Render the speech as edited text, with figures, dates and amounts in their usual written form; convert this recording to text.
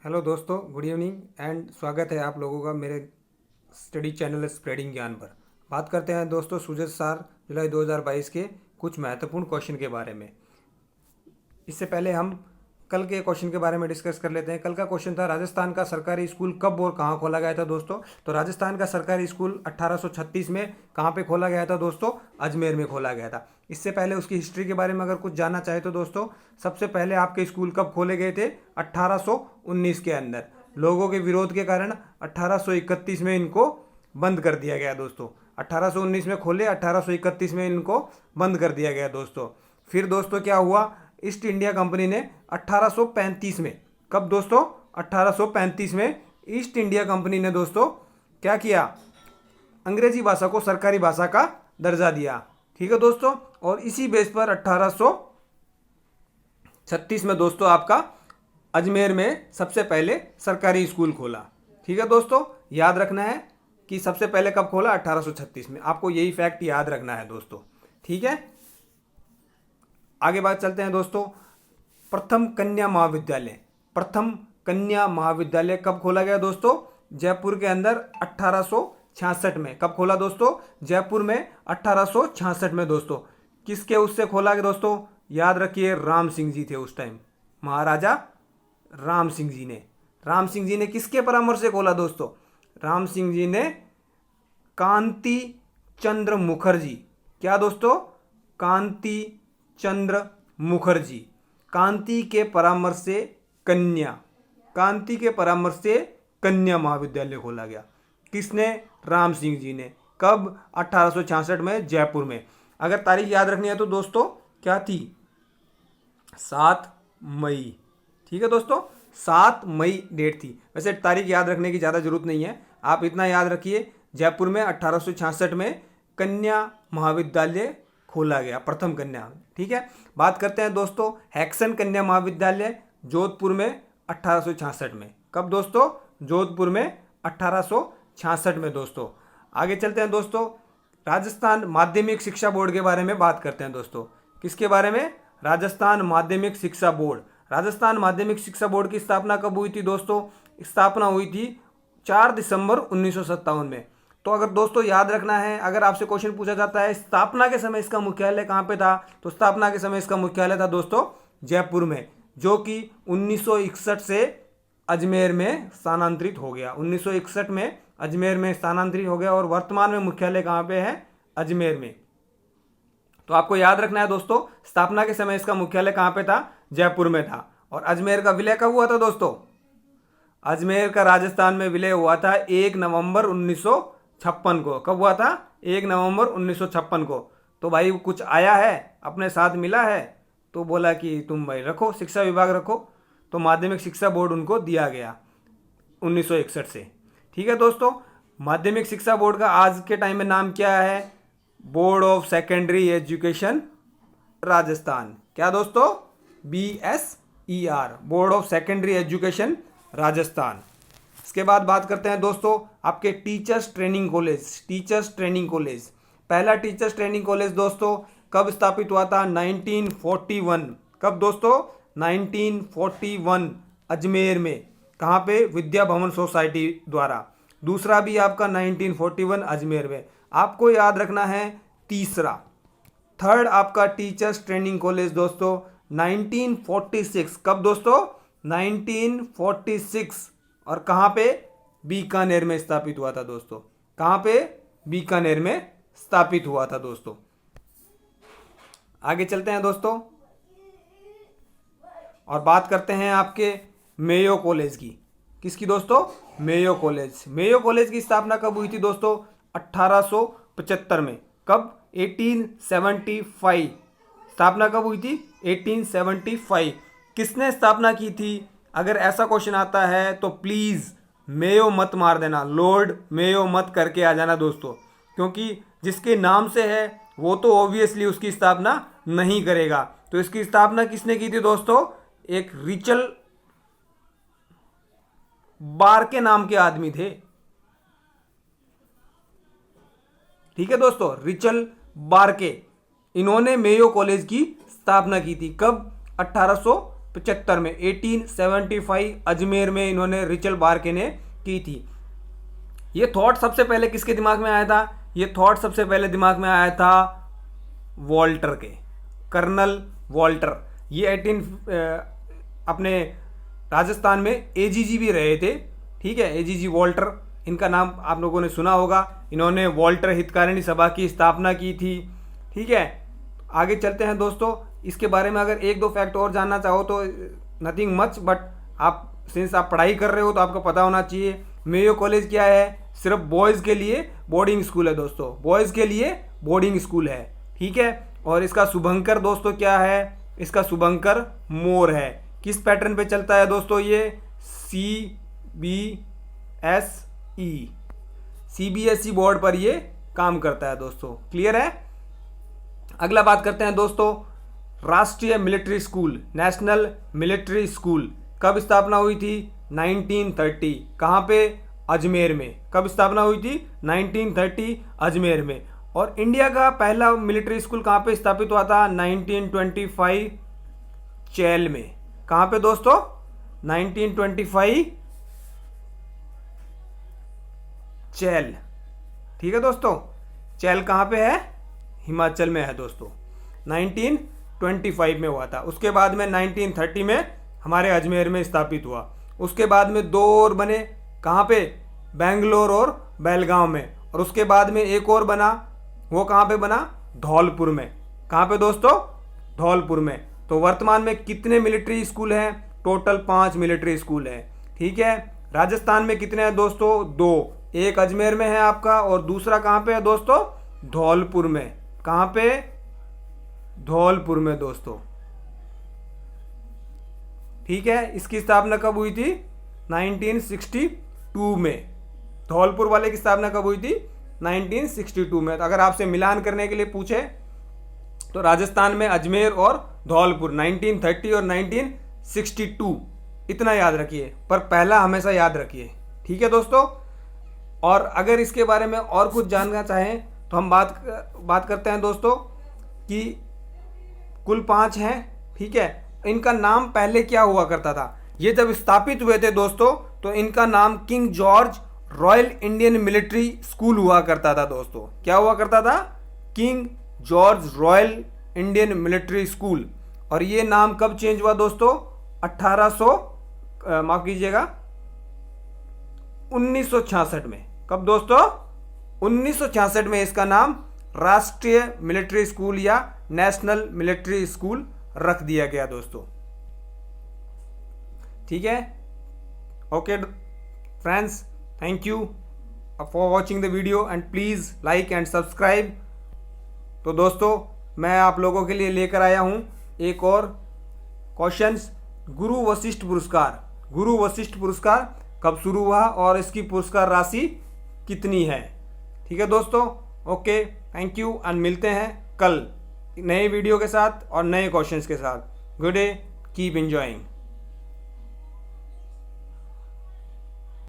Hello दोस्तों, good evening and स्वागत है आप लोगों का मेरे स्टडी चैनल स्प्रेडिंग ज्ञान पर। बात करते हैं दोस्तों सूरज सार जुलाई 2022 के कुछ महत्वपूर्ण क्वेश्चन के बारे में। इससे पहले हम कल के क्वेश्चन के बारे में डिस्कस कर लेते हैं। कल का क्वेश्चन था राजस्थान का सरकारी स्कूल कब और कहाँ खोला गया था दोस्तों। तो राजस्थान का सरकारी स्कूल 1836 में कहाँ पे खोला गया था दोस्तों? अजमेर में खोला गया था। इससे पहले उसकी हिस्ट्री के बारे में अगर कुछ जानना चाहे तो दोस्तों, सबसे पहले आपके स्कूल कब खोले गए थे? 1819 के अंदर। लोगों के विरोध के कारण 1831 में इनको बंद कर दिया गया दोस्तों। 1819 में खोले, 1831 में इनको बंद कर दिया गया दोस्तों। फिर दोस्तों क्या हुआ? ईस्ट इंडिया कंपनी ने 1835 में, कब दोस्तों? 1835 में ईस्ट इंडिया कंपनी ने दोस्तों क्या किया? अंग्रेजी भाषा को सरकारी भाषा का दर्जा दिया। ठीक है दोस्तों। और इसी बेस पर 1836 में दोस्तों आपका अजमेर में सबसे पहले सरकारी स्कूल खोला। ठीक है दोस्तों, याद रखना है कि सबसे पहले कब खोला? 1836 में। आपको यही फैक्ट याद रखना है दोस्तों। ठीक है, आगे बात चलते हैं दोस्तों। प्रथम कन्या महाविद्यालय कब खोला गया दोस्तों? जयपुर के अंदर 1866 में। कब खोला दोस्तों? जयपुर में 1866 में दोस्तों। किसके उससे खोला गया दोस्तों? याद रखिए, राम सिंह जी थे उस टाइम, महाराजा राम सिंह जी ने किसके परामर्श से खोला दोस्तों? राम सिंह जी ने कांति चंद्र मुखर्जी, क्या दोस्तों? कांति चंद्र मुखर्जी, कांति के परामर्श से कन्या महाविद्यालय खोला गया। किसने? राम सिंह जी ने। कब? 1866 में जयपुर में। अगर तारीख याद रखनी है तो दोस्तों क्या थी? 7 मई। ठीक है दोस्तों, 7 मई डेट थी। वैसे तारीख याद रखने की ज़्यादा जरूरत नहीं है, आप इतना याद रखिए, जयपुर में 1866 में कन्या महाविद्यालय खोला गया, प्रथम कन्या। ठीक है, बात करते हैं दोस्तों हैक्सन कन्या महाविद्यालय जोधपुर में 1866 में। कब दोस्तों? जोधपुर में 1866 में दोस्तों। आगे चलते हैं दोस्तों, राजस्थान माध्यमिक शिक्षा बोर्ड के बारे में बात करते हैं दोस्तों। किसके बारे में? राजस्थान माध्यमिक शिक्षा बोर्ड। राजस्थान माध्यमिक शिक्षा बोर्ड की स्थापना कब हुई थी दोस्तों? स्थापना हुई थी 4 दिसंबर 1957 में। तो अगर दोस्तों याद रखना है, अगर आपसे क्वेश्चन पूछा जाता है स्थापना के समय इसका मुख्यालय कहाँ पे था, तो स्थापना के समय इसका मुख्यालय था दोस्तों जयपुर में, जो कि 1961 से अजमेर में स्थानांतरित हो गया। 1961 में अजमेर में स्थानांतरित हो गया और वर्तमान में मुख्यालय कहाँ पे है? अजमेर में। तो आपको याद रखना है दोस्तों, स्थापना के समय इसका मुख्यालय कहाँ पे था? जयपुर में था। और अजमेर का विलय कब हुआ था दोस्तों? अजमेर का राजस्थान में विलय हुआ था 1 नवंबर 1956 को। कब हुआ था? 1 नवंबर 1956 को। तो भाई कुछ आया है, अपने साथ मिला है, तो बोला कि तुम भाई रखो, शिक्षा विभाग रखो। तो माध्यमिक शिक्षा बोर्ड उनको दिया गया 1961 से। ठीक है दोस्तों, माध्यमिक शिक्षा बोर्ड का आज के टाइम में नाम क्या है? Board of secondary education Rajasthan. क्या दोस्तों? BSER, board of secondary education Rajasthan. इसके बाद बात करते हैं दोस्तों आपके टीचर्स ट्रेनिंग कॉलेज। पहला टीचर्स ट्रेनिंग कॉलेज दोस्तों कब स्थापित हुआ था? 1941। कब दोस्तों? 1941 अजमेर में। कहाँ पे? विद्या भवन सोसाइटी द्वारा। दूसरा भी आपका 1941 अजमेर में। आपको याद रखना है थर्ड आपका टीचर्स ट्रेनिंग कॉलेज दोस्तों 1946। कब दोस्तों? 1946। और कहाँ पे? बीकानेर में स्थापित हुआ था दोस्तों। कहाँ पे? बीकानेर में स्थापित हुआ था दोस्तों। आगे चलते हैं दोस्तों और बात करते हैं आपके मेयो कॉलेज की। किसकी दोस्तों? मेयो कॉलेज की स्थापना कब हुई थी दोस्तों? 1875 में। कब? 1875। स्थापना कब हुई थी? 1875। किसने स्थापना की थी? अगर ऐसा क्वेश्चन आता है तो प्लीज़ मेयो मत मार देना, लॉर्ड मेयो मत करके आ जाना दोस्तों, क्योंकि जिसके नाम से है वो तो ऑब्वियसली उसकी स्थापना नहीं करेगा। तो इसकी स्थापना किसने की थी दोस्तों? एक रिचल बार के नाम के आदमी थे। ठीक है दोस्तों, रिचल बार के, इन्होंने मेयो कॉलेज की स्थापना की थी। कब? 1875 में 1875 अजमेर में इन्होंने रिचर्ड बार्के ने की थी। ये थॉट सबसे पहले किसके दिमाग में आया था? ये थॉट सबसे पहले दिमाग में आया था वॉल्टर के, कर्नल वॉल्टर। ये अपने राजस्थान में एजीजी भी रहे थे, ठीक है, एजीजी वॉल्टर, इनका नाम आप लोगों ने सुना होगा। इन्होंने वॉल्टर हितकारिणी सभा की स्थापना की थी, ठीक है। आगे चलते हैं दोस्तों, इसके बारे में अगर एक दो फैक्ट और जानना चाहो तो नथिंग मच, बट आप सिंस आप पढ़ाई कर रहे हो तो आपको पता होना चाहिए। मेयो कॉलेज क्या है? सिर्फ बॉयज़ के लिए बोर्डिंग स्कूल है दोस्तों, बॉयज़ के लिए बोर्डिंग स्कूल है, ठीक है। और इसका शुभंकर दोस्तों क्या है? इसका शुभंकर मोर है। किस पैटर्न पे चलता है दोस्तों? ये सीबीएसई बोर्ड पर ये काम करता है दोस्तों, क्लियर है। अगला बात करते हैं दोस्तों, राष्ट्रीय military school, national military school कब स्थापना हुई थी? 1930। कहाँ पे? अजमेर में। कब स्थापना हुई थी? 1930 अजमेर में। और इंडिया का पहला मिलिट्री स्कूल कहाँ पे स्थापित हुआ था? 1925 चैल में। कहाँ पे दोस्तों? 1925 चैल, ठीक है दोस्तों। चैल कहाँ पे है? हिमाचल में है दोस्तों। 1925 में हुआ था। उसके बाद में 1930 में हमारे अजमेर में स्थापित हुआ। उसके बाद में दो और बने, कहाँ पे? बेंगलोर और बेलगांव में। और उसके बाद में एक और बना, वो कहाँ पे बना? धौलपुर में। कहाँ पे दोस्तों? धौलपुर में। तो वर्तमान में कितने मिलिट्री स्कूल हैं? टोटल 5 मिलिट्री स्कूल हैं, ठीक है। राजस्थान में कितने हैं दोस्तों? 2। एक अजमेर में है आपका और दूसरा कहाँ पे है दोस्तों? धौलपुर में। कहाँ पे? धौलपुर में दोस्तों, ठीक है। इसकी स्थापना कब हुई थी? 1962 में। धौलपुर वाले की स्थापना कब हुई थी? 1962 में। तो अगर आपसे मिलान करने के लिए पूछे तो राजस्थान में अजमेर और धौलपुर 1930 और 1962, इतना याद रखिए, पर पहला हमेशा याद रखिए, ठीक है दोस्तों। और अगर इसके बारे में और कुछ जानना चाहें तो हम बात करते हैं दोस्तों कि कुल 5 हैं, ठीक है। इनका नाम पहले क्या हुआ करता था? ये जब स्थापित हुए थे दोस्तों तो इनका नाम king George royal Indian military school हुआ करता था दोस्तों। क्या हुआ करता था? King George royal Indian military school. और ये नाम कब चेंज हुआ दोस्तों? 1966 में। कब दोस्तों? 1966 में इसका नाम राष्ट्रीय मिलिट्री स्कूल या नेशनल मिलिट्री स्कूल रख दिया गया दोस्तों, ठीक है। Okay friends, thank you for watching the video and please like and subscribe. तो दोस्तों मैं आप लोगों के लिए लेकर आया हूं एक और क्वेश्चंस। गुरु वशिष्ठ पुरस्कार, गुरु वशिष्ठ पुरस्कार कब शुरू हुआ और इसकी पुरस्कार राशि कितनी है, ठीक है दोस्तों। ओके, थैंक यू एंड मिलते हैं कल नए वीडियो के साथ और नए क्वेश्चंस के साथ। Good day, keep enjoying.